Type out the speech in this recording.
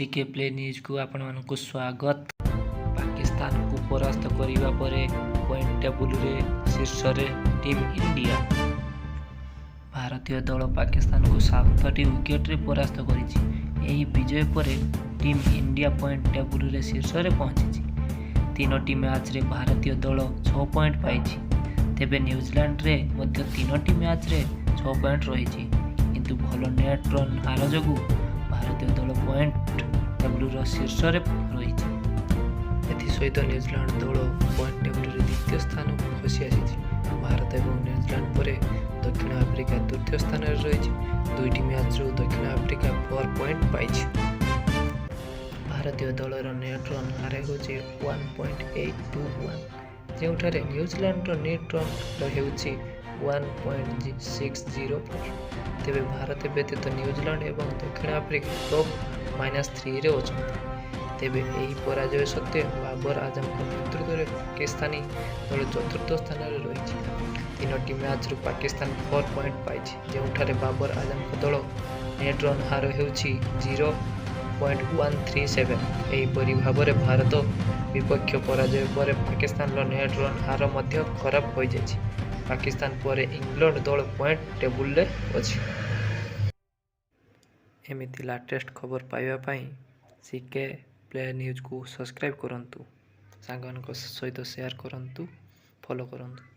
C K play news को आपण मानक स्वागत। पाकिस्तान को परास्त करिबा परे पॉइंट टेबुल रे शीर्ष रे टीम इंडिया। भारतीय दल पाकिस्तान को 7टी विकेट रे परास्त करिछि। एही विजय परे टीम इंडिया पॉइंट टेबुल रे शीर्ष रे पहुंचिछि। 3टी मैच रे भारतीय दल 6 पॉइंट पाइछि। तेबे न्यूजीलैंड रे मध्य 3टी मैच रे 6 पॉइंट रहिछि, किंतु भलो नेट रन हार जोगु भारतीय दल पॉइंट टेबुल शीर्ष रे रहिछि। एथि सहित न्यूजीलैंड दल पॉइंट टेबुल रे द्वितीय स्थान को खसी आसिछि। भारत एवं न्यूजीलैंड परे दक्षिण आफ्रिका तृतीय स्थान रे रहिछि। 2टी मैच रो दक्षिण आफ्रिका 4 पॉइंट पाइछि। भारतीय दलर नेट रन हार होछि 1.821, जेउठारे न्यूजीलैंड रो नेट रन हेउछि 1.604। तेबे भारत व्यतीत न्यूजीलैंड एवं दक्षिण आफ्रिका टॉप -3 रे अछंती। तेबे एही पराजय सत्वे बाबर आजम को नेतृत्व रे पाकिस्तानी दल चतुर्थ स्थान रे रहिछि। 3टी मैच रो पाकिस्तान 4 पॉइंट पाइछि, जेउठारे बाबर आजम को दल नेट रन हार हेउछि 0.137। एही परि भाबरे भारत विपक्ष पराजय पर पाकिस्तान रो नेट रन हार मध्य खराब होई जाछि। पाकिस्तान पर इंग्लैंड दल पॉइंट टेबुल रे अछि। एमिति लेटेस्ट खबर पाइबा पई सीके प्ले न्यूज को सब्सक्राइब करंतु, सांगन को सहित शेयर करंतु, फॉलो करंतु।